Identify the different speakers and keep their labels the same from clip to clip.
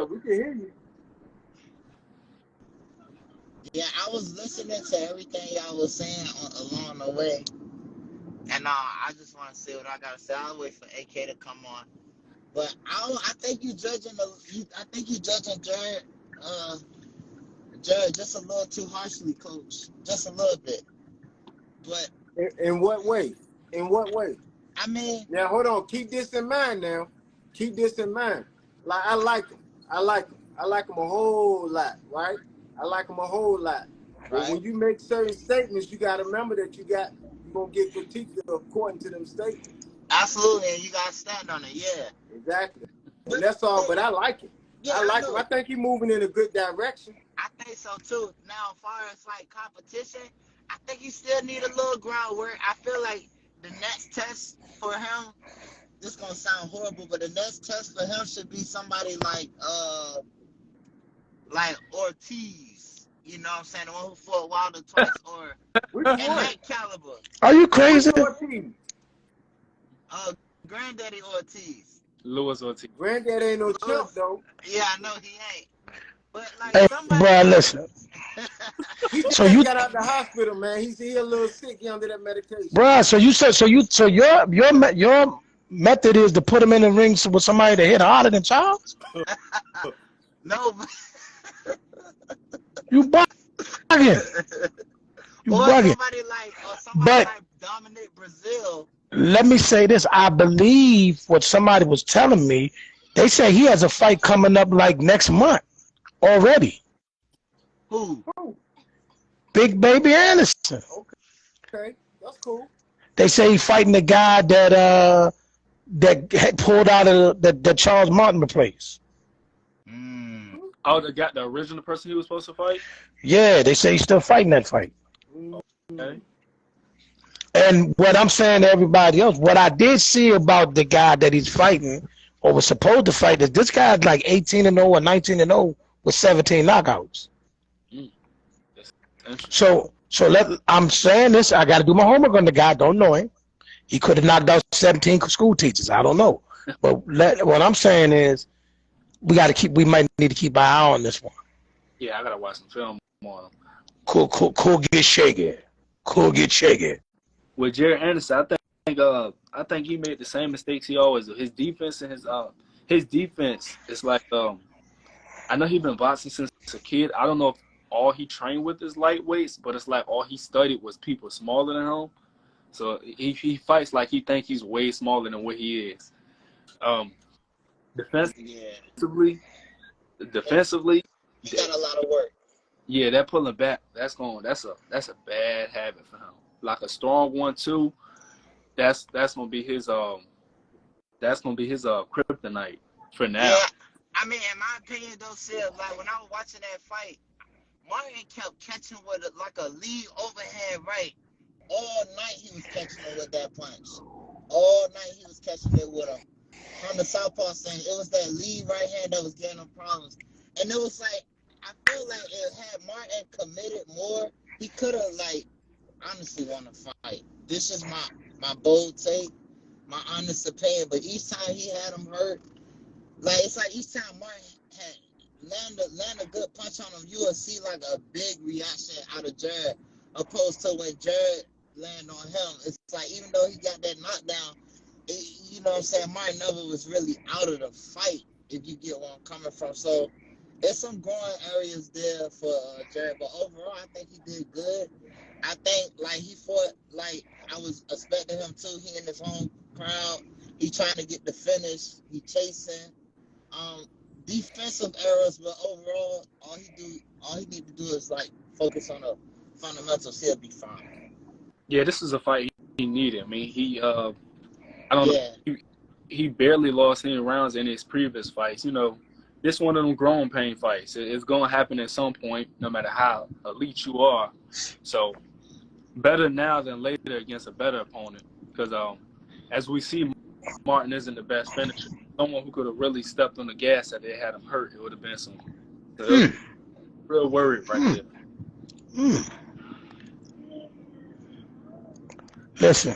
Speaker 1: we can hear you.
Speaker 2: Yeah, I was listening to everything y'all was saying along the way, and I just want to say what I gotta say. I'll wait for AK to come on, but I think you judging I think you judging Jared just a little too harshly, Coach. Just a little bit. But
Speaker 1: In what way? In what way?
Speaker 2: I mean,
Speaker 1: now hold on. Keep this in mind. Now, keep this in mind. Like I like him. I like him. I like him a whole lot. Right? I like him a whole lot. But
Speaker 2: right?
Speaker 1: when you make certain statements, you got to remember that you're gonna get critiqued according to them statements.
Speaker 2: Absolutely, and you gotta stand on it. Yeah,
Speaker 1: Exactly. And that's all. But I like him.
Speaker 2: yeah,
Speaker 1: I like
Speaker 2: know.
Speaker 1: him. I think he's moving in a good direction.
Speaker 2: I think so too. Now, as far as like competition, I think you still need a little groundwork. I feel like the next test for him, this gonna sound horrible, but the next test for him should be somebody like Ortiz. You know what I'm saying? The one who fought Wilder twice, or in that caliber.
Speaker 3: Are you crazy?
Speaker 2: Granddaddy Ortiz.
Speaker 4: Louis Ortiz.
Speaker 1: Granddaddy ain't no chump though.
Speaker 2: Yeah, I know he ain't. But like
Speaker 3: Hey,
Speaker 2: somebody,
Speaker 3: bro, listen.
Speaker 1: So you got out the hospital, man. He's a little sick. He under that medication.
Speaker 3: Bro, so your method is to put him in the ring with somebody that hit harder than Charles?
Speaker 2: No.
Speaker 3: You bugging. You bugging.
Speaker 2: Somebody like Dominic Brazil.
Speaker 3: Let me say this. I believe what somebody was telling me. They say he has a fight coming up like next month already.
Speaker 2: Who?
Speaker 3: Big Baby Anderson.
Speaker 1: Okay, that's cool.
Speaker 3: They say he's fighting the guy that had pulled out of the Charles Martin replaced.
Speaker 4: Oh, the original person he was supposed to fight?
Speaker 3: Yeah, they say he's still fighting that fight.
Speaker 4: Okay.
Speaker 3: And what I'm saying to everybody else, what I did see about the guy that he's fighting or was supposed to fight is this guy's like 18-0 or 19-0 with 17 knockouts. So I'm saying this. I got to do my homework on the guy. Don't know him. He could have knocked out 17 school teachers. I don't know. But what I'm saying is, we might need to keep an eye on this one.
Speaker 4: Yeah, I gotta watch some film on him.
Speaker 3: Cool get shaky. Cool get shaky.
Speaker 4: With Jared Anderson, I think he made the same mistakes he always do. His defense and his defense is like I know he's been boxing since a kid. I don't know if all he trained with is lightweights, but it's like all he studied was people smaller than him. So he fights like he thinks he's way smaller than what he is. Defensively,
Speaker 2: he got a lot of work.
Speaker 4: Yeah, that pulling back, that's a bad habit for him. Like a strong 1-2, that's gonna be his kryptonite for now.
Speaker 2: Yeah, I mean, in my opinion, though, Sib, like when I was watching that fight, Martin kept catching with like a lead overhand right. All night he was catching it with that punch. All night he was catching it with him. From the southpaw stand, it was that lead right hand that was getting him problems. And it was like, I feel like it had Martin committed more, he could have, like, honestly won the fight. This is my bold take, my honest opinion. But each time he had him hurt, like, it's like each time Martin had land a good punch on him, you will see, like, a big reaction out of Jared, opposed to when Jared land on him. It's like, even though he got that knockdown, you know what I'm saying, Martin never was really out of the fight, if you get where I'm coming from. So there's some growing areas there for Jared, but overall I think he did good. I think like he fought like I was expecting him to. He in his own crowd, he trying to get the finish, he chasing defensive errors, but overall all he need to do is like focus on the fundamentals. He'll be fine.
Speaker 4: Yeah, this is a fight he needed. I mean, I don't know. He barely lost any rounds in his previous fights. You know, this one of them growing pain fights. It's going to happen at some point, no matter how elite you are. So, better now than later against a better opponent. Because as we see, Martin isn't the best finisher. Someone who could have really stepped on the gas that they had him hurt, it would have been some real worry right there.
Speaker 3: Listen,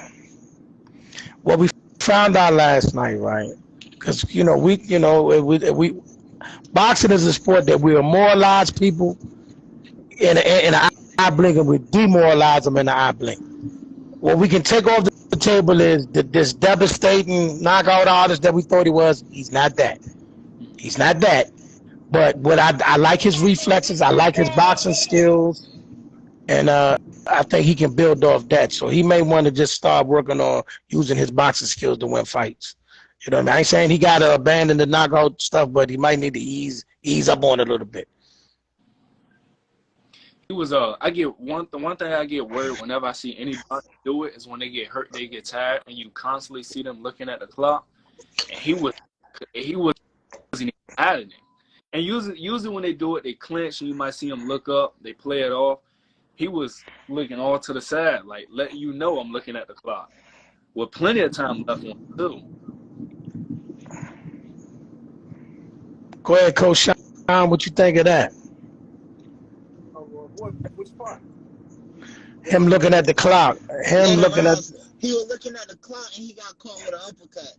Speaker 3: what we found out last night, right? Because we boxing is a sport that we immortalize people in an eye blink, and we demoralize them in the eye blink. What we can take off the table is this devastating knockout artist that we thought he was. He's not that. He's not that. But what I like his reflexes. I like his boxing skills, and I think he can build off that. So he may want to just start working on using his boxing skills to win fights. You know what I mean? I ain't saying he got to abandon the knockout stuff, but he might need to ease up on it a little bit.
Speaker 4: He was the one thing I get worried whenever I see anybody do it is when they get hurt, they get tired, and you constantly see them looking at the clock. And he wasn't even adding it. And usually when they do it, they clinch, and you might see them look up, they play it off. He was looking all to the side, like letting you know I'm looking at the clock. With plenty of time left on him too.
Speaker 3: Go ahead, Coach Sean. What you think of that?
Speaker 1: Which part?
Speaker 3: Him looking at the clock. He was looking at
Speaker 2: the clock and he got caught with an uppercut.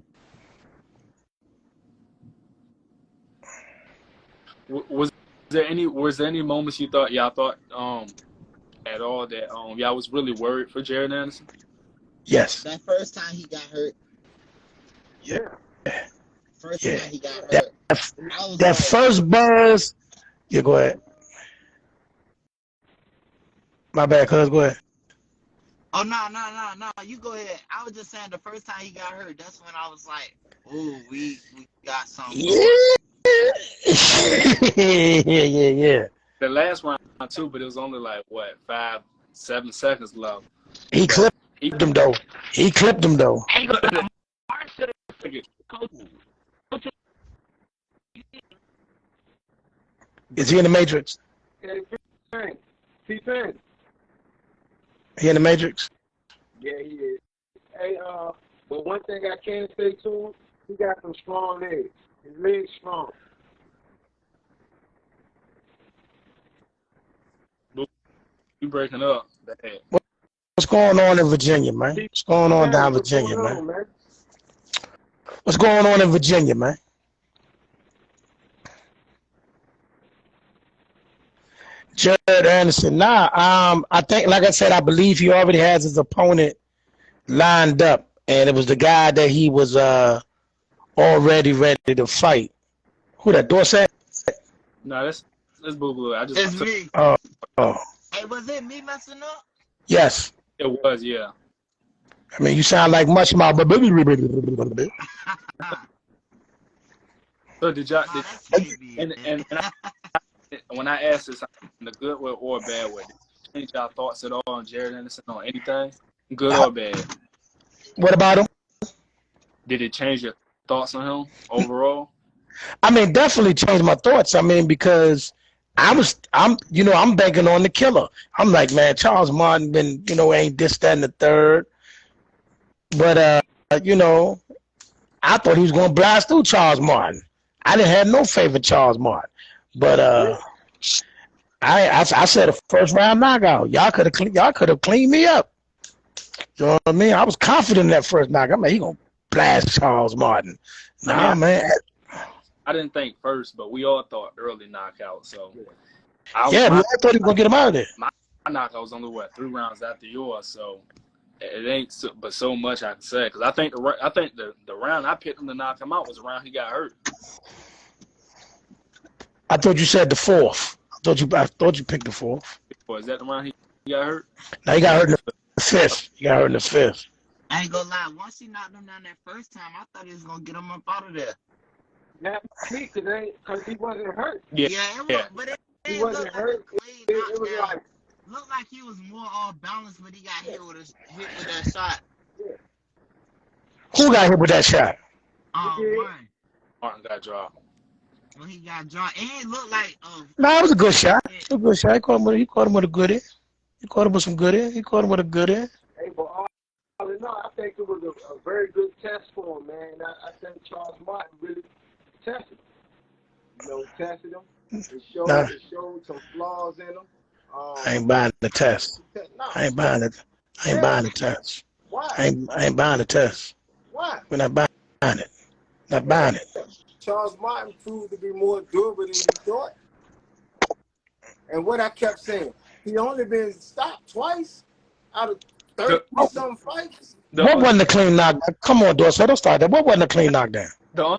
Speaker 4: Was there any moments y'all thought at all that y'all was really worried for Jared Anderson?
Speaker 3: Yes.
Speaker 2: That first time he got hurt.
Speaker 1: Yeah.
Speaker 2: First time he got hurt.
Speaker 3: That first buzz. Yeah, go ahead. My bad, cuz. Go ahead.
Speaker 2: Oh, no. You go ahead. I was just saying the first time he got hurt, that's when I was like, ooh, we got something.
Speaker 3: Yeah. Yeah.
Speaker 4: The last round too, but it was only like what 5-7 seconds left.
Speaker 3: He clipped him though. Is he in the Matrix?
Speaker 1: T-Pain.
Speaker 3: He in the Matrix?
Speaker 1: Yeah, he is. Hey, but one thing I can say to him, he got some strong legs. His legs strong.
Speaker 4: You breaking up?
Speaker 3: What's going on in Virginia, man? What's going on down Virginia, man? What's going on in Virginia, man? Jared Anderson. I think, like I said, I believe he already has his opponent lined up, and it was the guy that he was already ready to fight. Who that? Dorset?
Speaker 4: No, that's Boo Boo.
Speaker 2: It's me.
Speaker 3: Oh.
Speaker 2: Hey, was it me messing up?
Speaker 3: Yes.
Speaker 4: It was, yeah.
Speaker 3: I mean, you sound like much more.
Speaker 4: So did y'all? When I asked this in a good way or a bad way, did you change y'all thoughts at all on Jared Anderson on anything, good or bad?
Speaker 3: What about him?
Speaker 4: Did it change your thoughts on him overall?
Speaker 3: I mean, definitely changed my thoughts. I mean, because I'm banking on the killer. I'm like, man, Charles Martin ain't this, that, and the third. But I thought he was gonna blast through Charles Martin. I didn't have no faith in Charles Martin. But I said a first round knockout. Y'all could have cleaned me up. You know what I mean? I was confident in that first knockout. I mean, he gonna blast Charles Martin. Man.
Speaker 4: I didn't think first, but we all thought early knockout. So
Speaker 3: we all thought he was gonna get him out of there.
Speaker 4: My knockout was only 3 rounds after yours, so it ain't but so much I can say, because I think the round I picked him to knock him out was the round he got hurt.
Speaker 3: I thought you said the fourth. I thought you picked the fourth.
Speaker 4: Is that the round he got hurt?
Speaker 3: No, he got hurt in the fifth.
Speaker 2: I ain't gonna lie. Once he knocked him down that first time, I thought he was gonna get him up out of there.
Speaker 1: Not me, because he wasn't hurt.
Speaker 2: But it wasn't hurt.
Speaker 1: It was like
Speaker 2: looked like he was more off balance, but he got hit with that shot.
Speaker 1: Yeah.
Speaker 3: Who got hit with that shot?
Speaker 4: Martin got dropped.
Speaker 2: Well, he got dropped. And it looked like
Speaker 3: No, it was a good shot. It was a good shot. He caught him with a goodie. He caught him with some goodie. He caught him with a goodie.
Speaker 1: Hey, but all in all, I think it was a very good test for him, man. I think Charles Martin really tested him. Tested him. It showed some flaws in him.
Speaker 3: I ain't buying the test. I ain't buying it. I ain't buying the test.
Speaker 1: Why?
Speaker 3: I ain't buying the test.
Speaker 1: Why?
Speaker 3: We're not buying it. Not buying it.
Speaker 1: Charles Martin proved to be more durable than you thought. And what I kept saying, he only been stopped twice out of 30-something fights.
Speaker 3: What wasn't a clean knockdown? Come on, Dorsey, don't start that. What wasn't a clean knockdown?
Speaker 1: I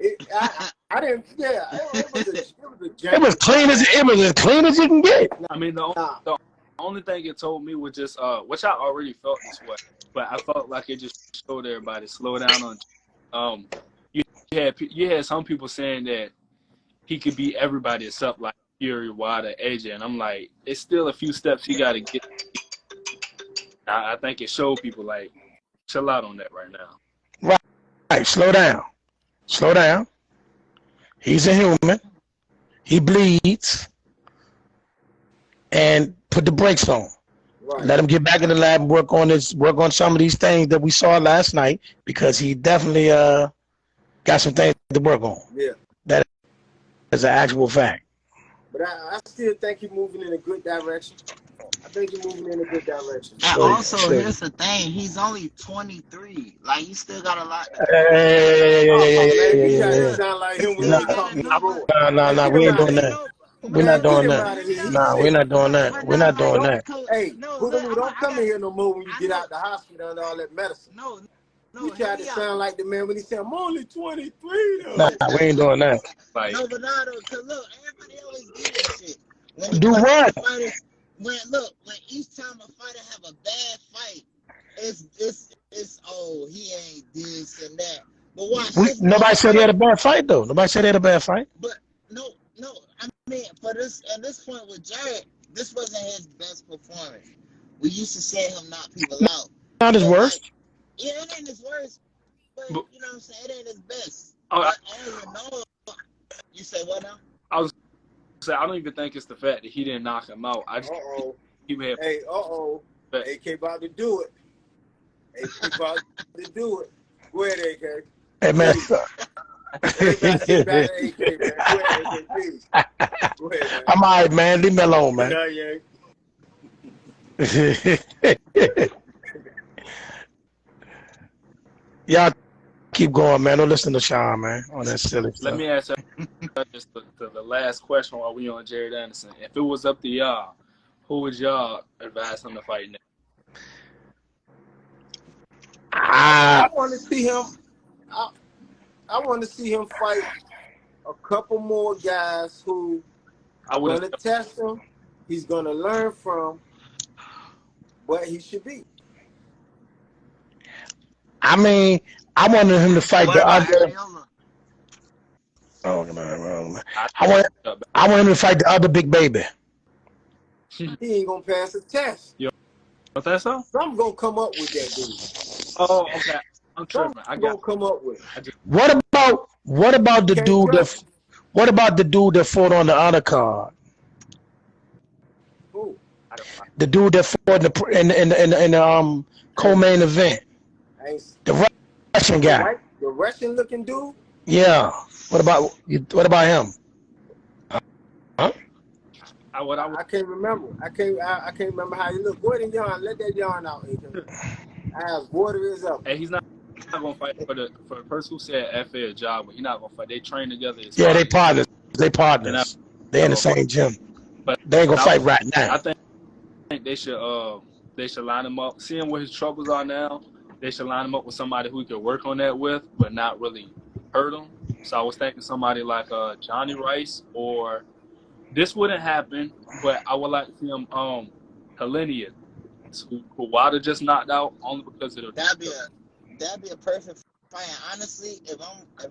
Speaker 1: didn't. Yeah, it was
Speaker 3: it was clean as you can get.
Speaker 4: I mean, the only thing it told me was just which I already felt this way, but I felt like it just showed everybody slow down on. You had some people saying that he could beat everybody except like Fury, Wilder, AJ, and I'm like, it's still a few steps he got to get. I think it showed people like, chill out on that right now.
Speaker 3: Right, slow down. He's a human. He bleeds, and put the brakes on. Right. Let him get back in the lab and work on some of these things that we saw last night, because he definitely got some things to work on.
Speaker 1: Yeah,
Speaker 3: that is an actual fact.
Speaker 1: But I still think he's moving in a good direction. I think he's moving in a good direction.
Speaker 2: And also, here's the thing: he's only 23. Like, he still got a lot.
Speaker 1: He trying to sound like him when he talking.
Speaker 3: No, we ain't doing that. We're not doing that. Nah, we're not doing that. We're not doing that.
Speaker 1: Hey, don't come in here no more when you get out the hospital and all that medicine.
Speaker 2: No.
Speaker 1: You try to sound like the man when he said, "I'm only 23." Though.
Speaker 3: Nah, we ain't doing that.
Speaker 2: No, but cause look, everybody always do that shit.
Speaker 3: Do what?
Speaker 2: When each time a fighter have a bad fight, it's oh, he ain't this and that. But watch.
Speaker 3: Nobody said he had a bad fight though. Nobody said he had a bad fight.
Speaker 2: But no. I mean, at this point with Jared, this wasn't his best performance. We used to see him knock people out.
Speaker 3: Not his worst.
Speaker 2: Like, yeah, it ain't his worst, but you know what I'm saying? It ain't his best. You say what now?
Speaker 4: I was saying, I don't even think it's the fact that he didn't knock him out. I just he may have.
Speaker 1: Hey, AK about to do it. AK about to do it. Go ahead, AK.
Speaker 3: Hey, man. I'm all right, man. Leave me alone, man. Y'all keep going, man. Don't listen to Sean, man, on that silly stuff.
Speaker 4: Let me ask you just the last question while we on Jared Anderson. If it was up to y'all, who would y'all advise him to fight next?
Speaker 1: I want to see him. I want to see him fight a couple more guys who are going to test him. He's going to learn from what he should be.
Speaker 3: I mean, I wanted him to fight the other. I want him to fight the other big baby.
Speaker 1: He ain't gonna pass the test.
Speaker 4: You don't think so?
Speaker 1: Something's gonna come up with that dude.
Speaker 4: Oh, okay. I'm tripping.
Speaker 1: I got come up with.
Speaker 3: What about the dude that? What about the dude that fought on the undercard?
Speaker 1: Who?
Speaker 3: The dude that fought in the co-main event. The Russian guy.
Speaker 1: The Russian looking dude?
Speaker 3: Yeah. What about him? Huh?
Speaker 1: I can't remember. I can't remember how he looked. Go ahead and yawn. Let that yawn out. As water is up.
Speaker 4: Hey, he's not gonna fight for the person who said FA a job, but he's not gonna fight. They train together.
Speaker 3: Yeah, they partners. They partners. They in the same gym. But they ain't gonna fight right now.
Speaker 4: I think they should line him up. Seeing what his troubles are now, they should line him up with somebody who he could work on that with, but not really hurt him. So I was thinking somebody like Johnny Rice, or this wouldn't happen, but I would like to see him Helenius, who Wilder just knocked out only because of the.
Speaker 2: That'd be a perfect fight. And honestly, if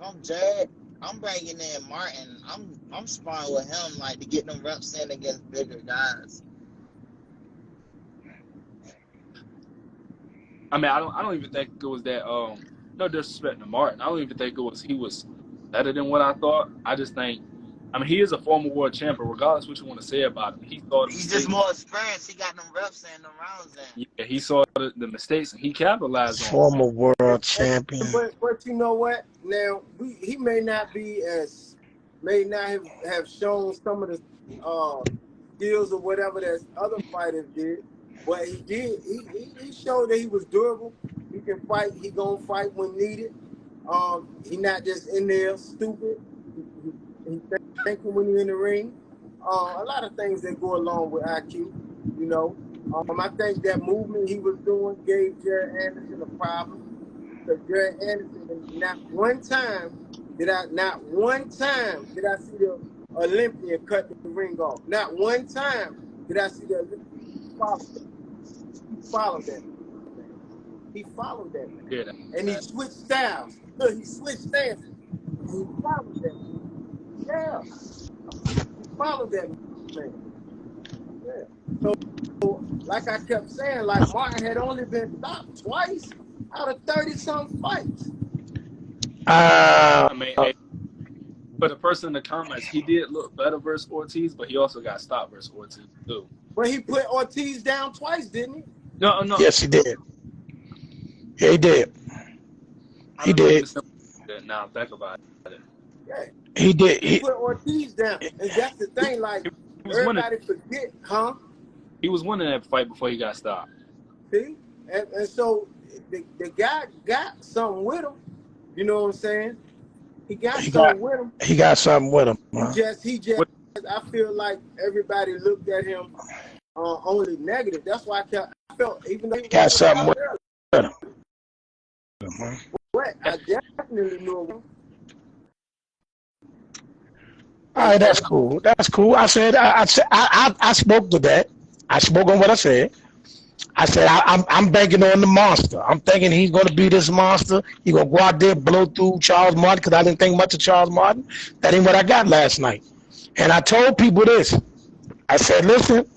Speaker 2: I'm Jared, I'm bringing in Martin. I'm sparring with him like to get them reps in against bigger guys.
Speaker 4: I mean, I don't even think it was that. No disrespect to Martin. I don't even think he was better than what I thought. I just think. I mean, he is a former world champion, regardless what you want to say about him.
Speaker 2: He's just more experienced. He got them reps and them rounds in.
Speaker 4: Yeah, he saw the mistakes and he capitalized on.
Speaker 3: Former world champion.
Speaker 1: But you know what? Now he may not have shown some of the skills or whatever that other fighters did, but he did. He showed that he was durable. He can fight. He gonna fight when needed. He not just in there stupid. He thinking when you're in the ring. A lot of things that go along with IQ, you know. I think that movement he was doing gave Jared Anderson a problem. Because Jared Anderson, not one time did I see the Olympian cut the ring off. Not one time did I see the Olympian follow that. He followed that. He followed that.
Speaker 4: Yeah,
Speaker 1: And he switched styles. Look, he switched stances. And he followed that. Yeah. He followed that man. Yeah. So, like I kept saying, like Martin had only been stopped twice out of 30-something fights.
Speaker 4: I mean, hey, for the person in the comments, he did look better versus Ortiz, but he also got stopped versus Ortiz too.
Speaker 1: But he put Ortiz down twice, didn't he?
Speaker 4: No.
Speaker 3: Yes, he did. Yeah, he did. He did.
Speaker 4: Now think about it.
Speaker 1: Yeah.
Speaker 3: He did.
Speaker 1: He put Ortiz down, and that's the thing. Like everybody forget, huh?
Speaker 4: He was winning that fight before he got stopped.
Speaker 1: See, and so the guy got something with him. You know what I'm saying? He got something with him.
Speaker 3: He got something with him.
Speaker 1: He just. I feel like everybody looked at him only negative. That's why I felt even though he
Speaker 3: got something with him.
Speaker 1: What I definitely knew him.
Speaker 3: All right, that's cool. That's cool. I said I spoke to that. I spoke on what I said. I said I'm banking on the monster. I'm thinking he's going to be this monster. He's going to go out there, blow through Charles Martin, because I didn't think much of Charles Martin. That ain't what I got last night. And I told people this. I said, listen,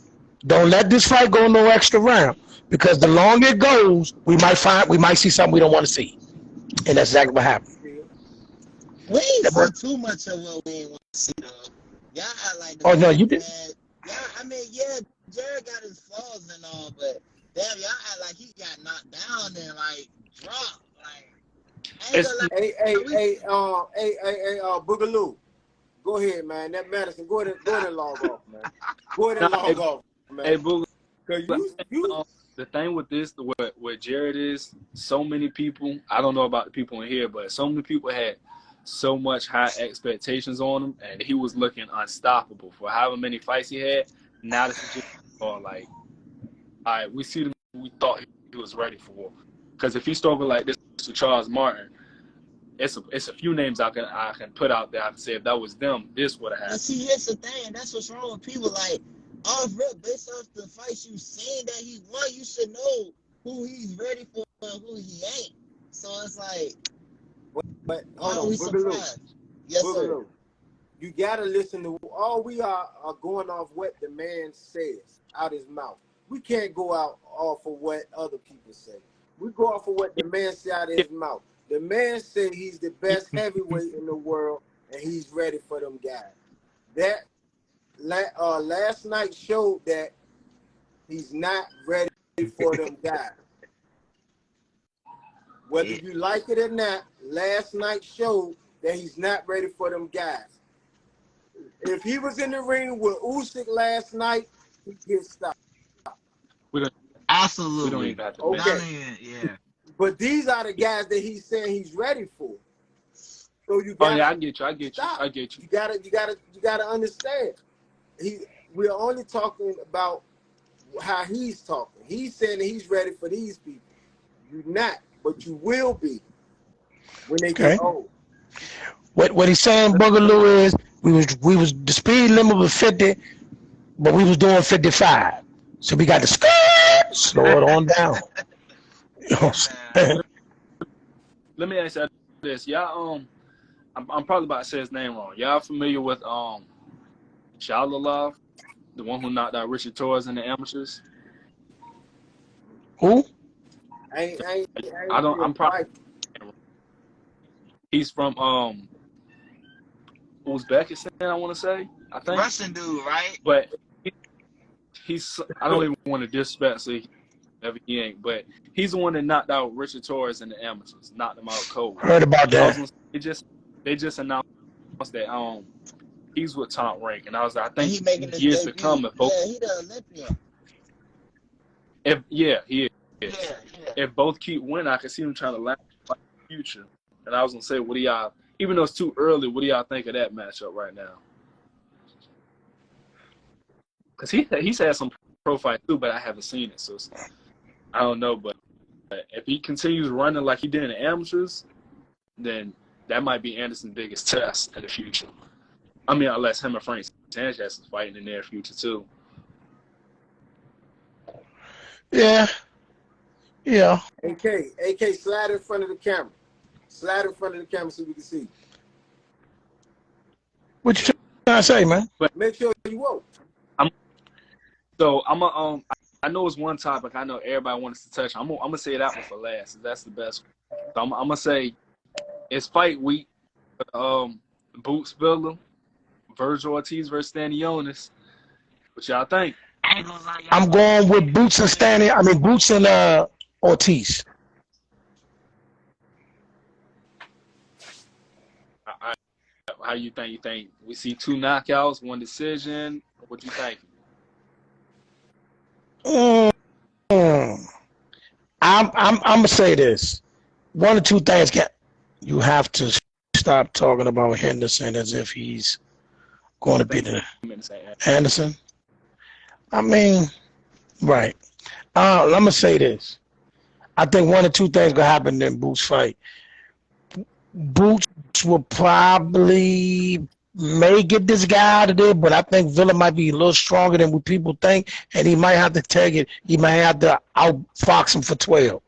Speaker 3: don't let this fight go no extra round, because the longer it goes, we might see something we don't want to see. And that's exactly what happened.
Speaker 2: We ain't see too much of what we ain't want to see, though. Y'all act like
Speaker 3: oh, no, you did.
Speaker 2: I mean, yeah, Jared got his flaws and all, but damn, y'all act like he got knocked down and, like, dropped. Like,
Speaker 1: hey, Boogaloo. Go ahead, man. That Madison, go ahead and log off, man. Go ahead and log off, man.
Speaker 4: Hey, Boogaloo.
Speaker 1: You
Speaker 4: the thing with this, what Jared is, so many people, I don't know about the people in here, but so many people had so much high expectations on him, and he was looking unstoppable for however many fights he had. Now this is just like, all right, we see him we thought he was ready for. Because if he started like this to Charles Martin, it's a few names I can put out there. I can say if that was them, this would have happened.
Speaker 2: And see, here's the thing. That's what's wrong with people. Like, off rip, based off the fights you seen that he won, you should know who he's ready for and who he ain't. So it's like,
Speaker 1: but hold on,
Speaker 2: surprised? Yes, sir.
Speaker 1: You gotta listen to all we are going off what the man says out his mouth. We can't go out off of what other people say. We go off of what the man said out of his mouth. The man said he's the best heavyweight in the world and he's ready for them guys. That last night showed that he's not ready for them guys. Whether you like it or not, last night showed that he's not ready for them guys. If he was in the ring with Usyk last night, he'd get stopped.
Speaker 2: Absolutely.
Speaker 4: We don't even have to.
Speaker 1: Okay.
Speaker 2: Yeah.
Speaker 1: But these are the guys that he's saying he's ready for. So you got.
Speaker 4: Oh yeah, I get you.
Speaker 1: You gotta understand. We're only talking about how he's talking. He's saying that he's ready for these people. You're not, but you will be when they get old.
Speaker 3: What he's saying, Boogaloo, is we was the speed limit was 50, but we was doing 55. So we got to slow it on down. You know what I'm saying?
Speaker 4: Let me ask you this. Y'all, I'm probably about to say his name wrong. Y'all familiar with Shalalov, the one who knocked out Richard Torres in the amateurs?
Speaker 3: Who?
Speaker 4: I'm probably. He's from Uzbekistan, I want to say. I think
Speaker 2: Russian dude, right?
Speaker 4: But he's. I don't even want to disrespect, so he ain't. But he's the one that knocked out Richard Torres in the amateurs, knocked him out cold.
Speaker 3: Heard about that.
Speaker 4: They just announced that he's with Top Rank, and I was like, I think
Speaker 2: he making
Speaker 4: years to come.
Speaker 2: He the Olympian.
Speaker 4: He is.
Speaker 2: Yeah.
Speaker 4: If both keep winning, I can see him trying to laugh in the future. And I was gonna say, what do y'all even though it's too early, what do y'all think of that matchup right now? Because he's had some pro fights too, but I haven't seen it, so I don't know. But if he continues running like he did in the amateurs, then that might be Anderson's biggest test in the future. I mean, unless him and Frank Sanchez is fighting in their future too.
Speaker 3: Yeah.
Speaker 1: AK, slide in front of the camera. Slide in front of the camera so we can see.
Speaker 3: What you trying to say, man?
Speaker 1: But make sure you woke.
Speaker 4: I know it's one topic I know everybody wants to touch. I'm gonna say that one for last. That's the best one. So I'm gonna say it's fight week. Boots Villa, Virgil Ortiz versus Stanionis. What y'all think?
Speaker 3: I'm going with Boots and Boots and Ortiz.
Speaker 4: How you think? You think we see 2 knockouts, 1 decision? What you think?
Speaker 3: I'm gonna say this. 1 or 2 things you have to stop talking about Henderson as if he's going to be the Anderson. I mean, right. I'm gonna say this. I think 1 or 2 things gonna happen in Boots' fight. Boots will probably may get this guy out of there, but I think Villa might be a little stronger than what people think, and he might have to take it. He might have to outfox him for 12.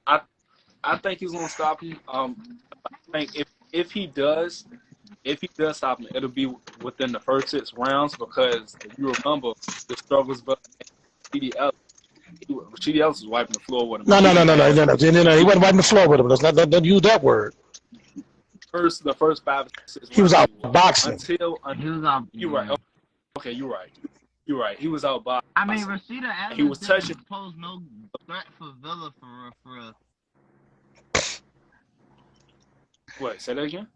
Speaker 4: I think he's gonna stop him. I think if he does stop him, it'll be within the first 6 rounds because if you remember the struggles, but Rashidi Ellis was wiping the floor with him.
Speaker 3: No. He wasn't wiping the floor with him. Don't use that word.
Speaker 4: The first 5 or 6 rounds.
Speaker 3: He was out boxing.
Speaker 4: You're right. Okay, you're right. He was out boxing.
Speaker 2: I mean, Rashida Evans
Speaker 4: he was touching.
Speaker 2: Posed no threat for Villa for real.
Speaker 4: What? Say that again?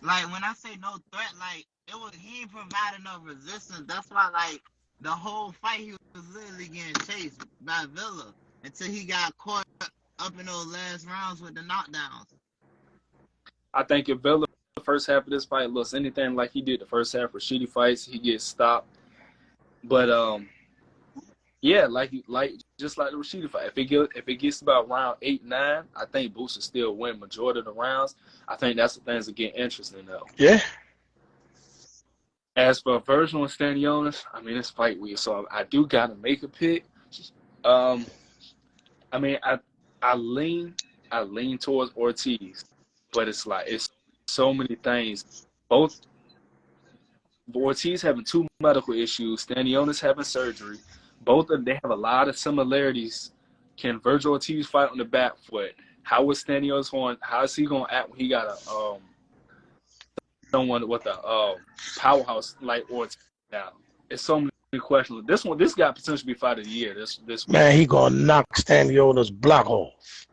Speaker 2: Like, when I say no threat, like, he ain't providing no resistance. That's why, like, the whole fight he was literally getting chased by Villa until he got caught up in those last rounds with the knockdowns.
Speaker 4: I think if Villa, the first half of this fight, looks anything like he did the first half of shitty fights, he gets stopped. But, yeah, just like the Rashidi fight. If it gets about round 8, 9, I think Boots will still win majority of the rounds. I think that's the things that get interesting though.
Speaker 3: Yeah.
Speaker 4: As for Virgil and Stanionis, I mean it's fight week, so I do gotta make a pick. I mean I lean towards Ortiz, but it's so many things. Both Ortiz having 2 medical issues, Stanionis having surgery. Both of them, they have a lot of similarities. Can Virgil Ortiz fight on the back foot? How is Stanionis going? How is he going to act when he got someone with a powerhouse like Ortiz now? It's so many questions. This guy potentially be fight of the year. This
Speaker 3: man, he gonna knock Stanionis' block off.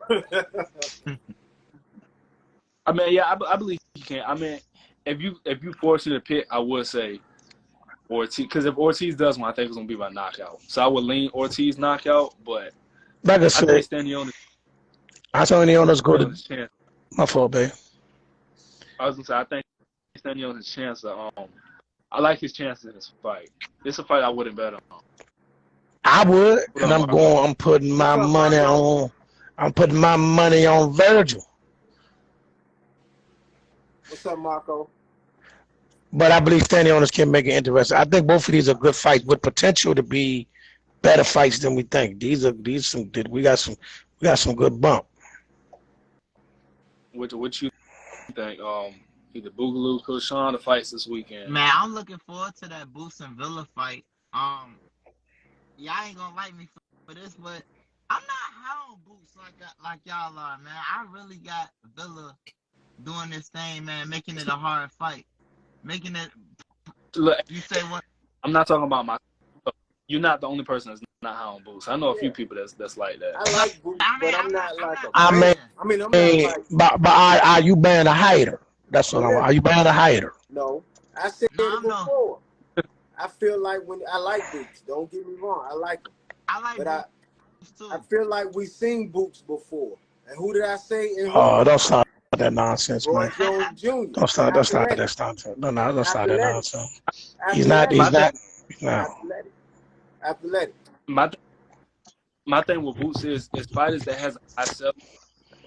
Speaker 4: I mean, yeah, I believe he can. I mean, if you force me to pick, I would say Ortiz, because if Ortiz does one, I think it's gonna be by knockout. So I would lean Ortiz knockout, but
Speaker 3: like I said, I saw Stanionis go to my fault, babe.
Speaker 4: I was gonna say I think Stanionis' chance of I like his chances in this fight. It's a fight I wouldn't bet on.
Speaker 3: I would, and I'm putting my money on Virgil.
Speaker 1: What's up, Marco?
Speaker 3: But I believe Stanionis can make it interesting. I think both of these are good fights with potential to be better fights than we think. We got some good bump.
Speaker 4: What you think? Either Boogaloo, Coach Sean, the fights this weekend.
Speaker 2: Man, I'm looking forward to that Boots and Villa fight. Y'all ain't gonna like me for this, but I'm not high on Boots like y'all are, man. I really got Villa doing this thing, man, making it a hard fight. Making it.
Speaker 4: Look,
Speaker 2: you say what?
Speaker 4: I'm not talking about you're not the only person that's not high on Boots. I know a few people that's like that.
Speaker 1: I like Boots, but I'm not like a fan.
Speaker 3: I'm not like. But are you being a hater? That's what Are you being a hater?
Speaker 1: No, I said it before. I feel like I like Boots. Don't get me wrong, I like him. Boots too. I feel like we seen Boots before. And who did I say?
Speaker 3: Oh, don't sound that nonsense,
Speaker 1: Roy
Speaker 3: man.
Speaker 1: Jones Jr.
Speaker 3: Don't start that nonsense. No, don't start that nonsense. He's not. No.
Speaker 1: Athletic.
Speaker 4: My thing with Boots is fighters that has a high self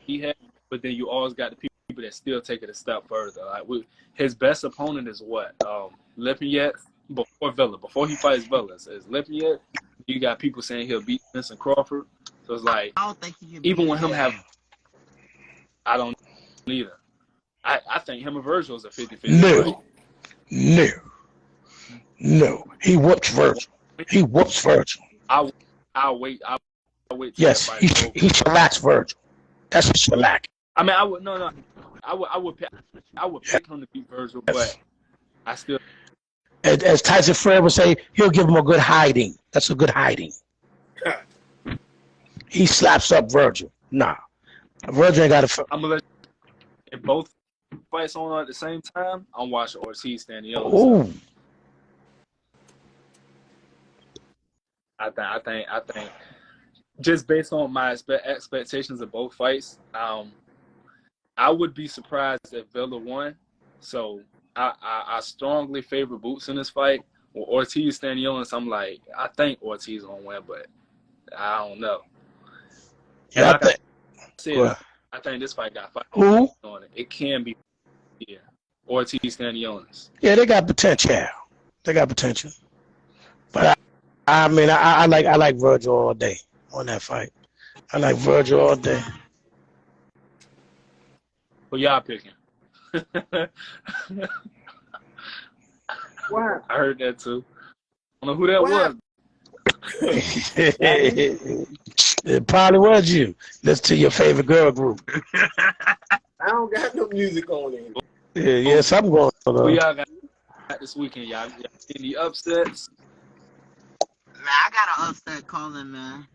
Speaker 4: he had, but then you always got the people that still take it a step further. Like his best opponent is what? Lipinets before Villa. Before he fights Villa, is Lipinets. You got people saying he'll beat Vincent Crawford. So it's like,
Speaker 2: I don't think he can
Speaker 4: even with him have, I don't either. I think him and Virgil is a 50-50 fight.
Speaker 3: No. He whoops Virgil.
Speaker 4: I'll wait.
Speaker 3: Yes, he shellacks Virgil. That's a shellac.
Speaker 4: I mean, I would pick him to beat Virgil, but I still.
Speaker 3: As Tyson Fury would say, he'll give him a good hiding. That's a good hiding. He slaps up Virgil. Nah, Virgil ain't got to.
Speaker 4: I'm gonna let if both fights on at the same time. I'm watching Ortiz stand the other
Speaker 3: Ooh.
Speaker 4: side. I think just based on my expectations of both fights, I would be surprised if Villa won. So I strongly favor Boots in this fight. With Ortiz standing on, I'm like, I think Ortiz gonna win, but I don't know.
Speaker 3: Yeah,
Speaker 4: I think this fight got fight
Speaker 3: who
Speaker 4: on it. It can be, yeah. Ortiz standing on.
Speaker 3: Yeah, they got potential. But I mean, I like Virgil all day on that fight. I like Virgil all day.
Speaker 4: Who y'all picking?
Speaker 1: Wow.
Speaker 4: I heard that too. I don't know who that was.
Speaker 3: It probably was you. Listen to your favorite girl group.
Speaker 1: I don't got no music on it.
Speaker 3: Yeah, something going on.
Speaker 4: Who y'all got this weekend? Y'all see any upsets?
Speaker 2: Man, I got an upset calling, man.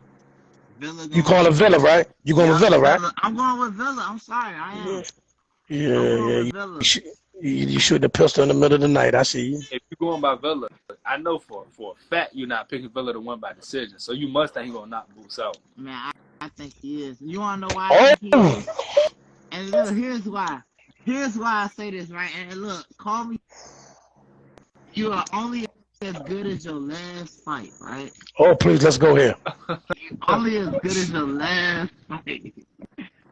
Speaker 2: Villa.
Speaker 3: You calling Villa, right? You going with Villa, right?
Speaker 2: I'm going with Villa. I'm sorry, I am.
Speaker 3: Yeah. You shoot the pistol in the middle of the night. I see you.
Speaker 4: If you're going by Villa, I know for a fact you're not picking Villa to win by decision. So you must think he's going to knock Boots out.
Speaker 2: Man, I think he is. You want to know why I think he is? And look, here's why. Here's why I say this, right? And look, call me. You are only as good as your last fight, right?
Speaker 3: Oh, please, let's go here.
Speaker 2: You're only as good as your last fight.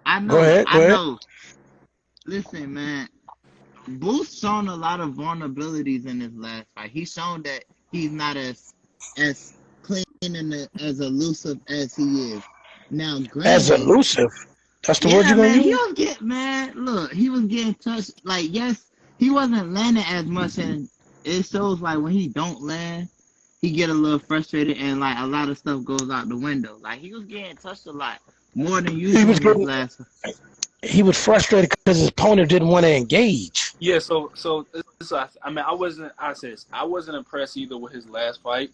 Speaker 2: I know.
Speaker 3: Go ahead.
Speaker 2: know. Listen, man. Boots shown a lot of vulnerabilities in his last fight. He's shown that he's not as clean and as elusive as he is. Now, granted,
Speaker 3: as elusive? That's the word you're going to use?
Speaker 2: He was getting touched. Like, yes, he wasn't landing as much, and it shows, like, when he don't land, he get a little frustrated, and, like, a lot of stuff goes out the window. Like, he was getting touched a lot, more than usual in his last fight.
Speaker 3: He was frustrated because his opponent didn't want to engage.
Speaker 4: Yeah, so I mean, I wasn't impressed either with his last fight,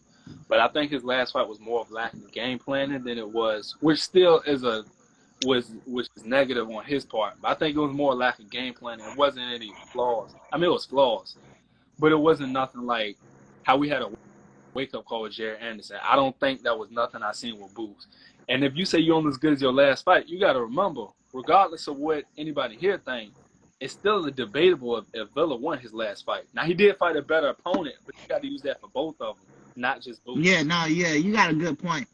Speaker 4: but I think his last fight was more of lacking game planning than it was, which still which is negative on his part. But I think it was more lack of game planning. It wasn't any flaws. I mean, it was flaws, but it wasn't nothing like how we had a wake-up call with Jared Anderson. I don't think that was nothing I seen with Boots. And if you say you're only as good as your last fight, you got to remember, regardless of what anybody here thinks, it's still debatable if Villa won his last fight. Now, he did fight a better opponent, but you got to use that for both of them, not just Boots.
Speaker 2: Yeah, you got a good point.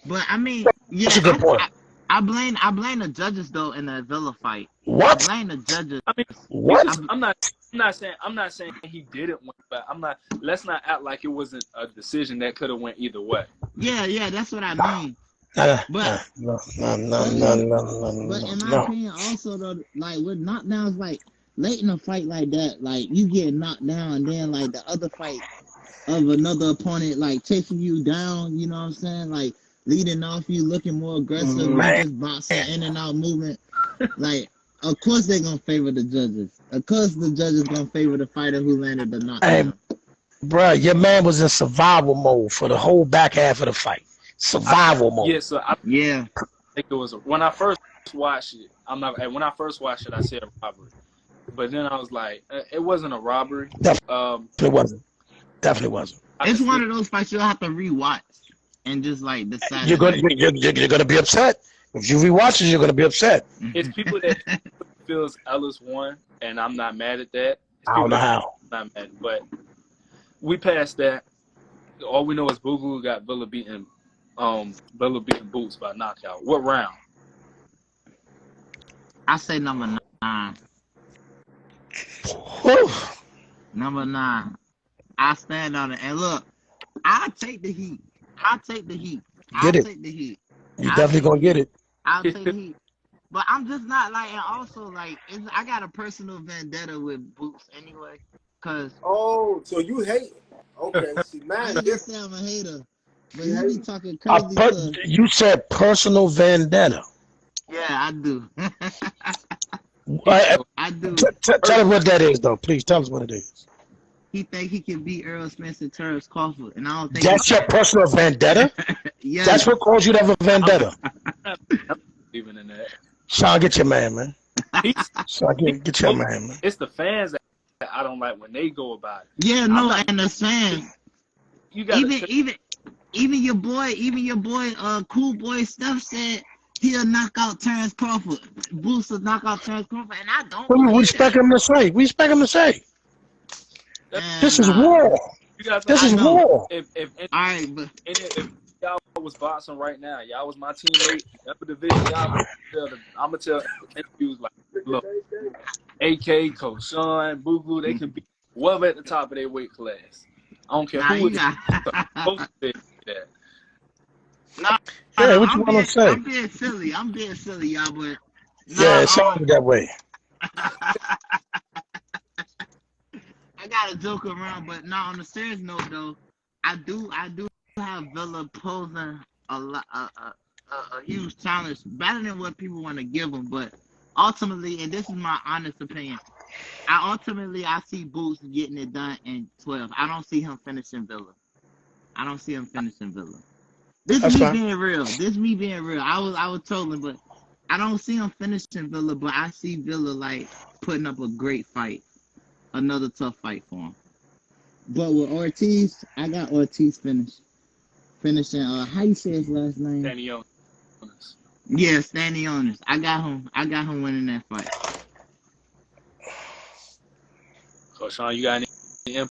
Speaker 2: But, I mean, yeah,
Speaker 3: that's a good point.
Speaker 2: I blame the judges, though, in that Villa fight.
Speaker 3: What?
Speaker 2: I blame the judges.
Speaker 4: I mean,
Speaker 3: what?
Speaker 4: I'm not saying he didn't win, but let's not act like it wasn't a decision that could have went either way.
Speaker 2: Yeah, that's what I mean. But
Speaker 3: no.
Speaker 2: But in my opinion, also though, like with knockdowns, like late in a fight like that, like you get knocked down, and then like the other fight of another opponent, like chasing you down, you know what I'm saying? Like leading off you, looking more aggressive, you just boxing in and out movement. Like, of course they're gonna favor the judges. Of course the judges gonna favor the fighter who landed the knockdown.
Speaker 3: Hey, bro, your man was in survival mode for the whole back half of the fight. Survival mode.
Speaker 4: Yeah, so I think it was when I first watched it. When I first watched it, I said a robbery, but then I was like, it wasn't a robbery.
Speaker 3: Definitely wasn't.
Speaker 2: It's one of those fights you'll have to rewatch and just like decide.
Speaker 3: You're gonna be upset If you rewatch it, you're gonna be upset.
Speaker 4: It's people that feels Ellis won, and I'm not mad at that. It's
Speaker 3: I don't know
Speaker 4: that
Speaker 3: how.
Speaker 4: I'm not mad, but we passed that. All we know is Boogaloo got Villa beating Boots by knockout. What round?
Speaker 2: I say number 9.
Speaker 3: Whew.
Speaker 2: Number 9. I stand on it. And look, I'll take the heat. I'll take the heat.
Speaker 3: Get it.
Speaker 2: Take the heat.
Speaker 3: You definitely gonna get it.
Speaker 2: I'll take the heat. But I'm just not like, and also like, I got a personal vendetta with Boots anyway. Cause
Speaker 1: oh, so you hate? Okay, see, man,
Speaker 2: I just say I'm a hater, but you be talking crazy.
Speaker 3: You said personal vendetta.
Speaker 2: Yeah, I do. I do.
Speaker 3: Tell us what that is, though. Please tell us what it is.
Speaker 2: He think he can beat Earl Smith and Terrence Crawford, and I don't think
Speaker 3: that's your personal vendetta.
Speaker 2: Yeah,
Speaker 3: that's what caused you to have a vendetta.
Speaker 4: Even in that.
Speaker 3: Sean, get your man. Sean, get your man.
Speaker 4: It's the fans that I don't like when they go about it.
Speaker 2: Yeah, no, and the fans.
Speaker 4: You got
Speaker 2: even your boy, Cool Boy Steph said he'll knock out Terrence Crawford. Boots will knock out Terrence Crawford, and I don't.
Speaker 3: We expect him to say. This is war. This is war.
Speaker 4: If y'all was boxing right now, y'all was my teammate, upper division, I'm gonna tell interviews like, look, AK, Coach Sean, Boogaloo, they can be well at the top of their weight class. I don't care who it is.
Speaker 3: Yeah, what you want to say?
Speaker 2: I'm being silly, y'all, but
Speaker 3: yeah, it sounds that way.
Speaker 2: I gotta joke around, but not on a serious note though. I do have Villa posing a huge challenge, better than what people want to give him. But ultimately, and this is my honest opinion, I see Boots getting it done in 12. I don't see him finishing Villa. This is me being real. I was trolling, but I don't see him finishing Villa. But I see Villa like putting up a great fight, another tough fight for him. But with Ortiz, I got Ortiz finishing. How you say his last name?
Speaker 4: Stanionis.
Speaker 2: Yeah, Stanionis. I got him winning that fight.
Speaker 4: Coach Sean, you got any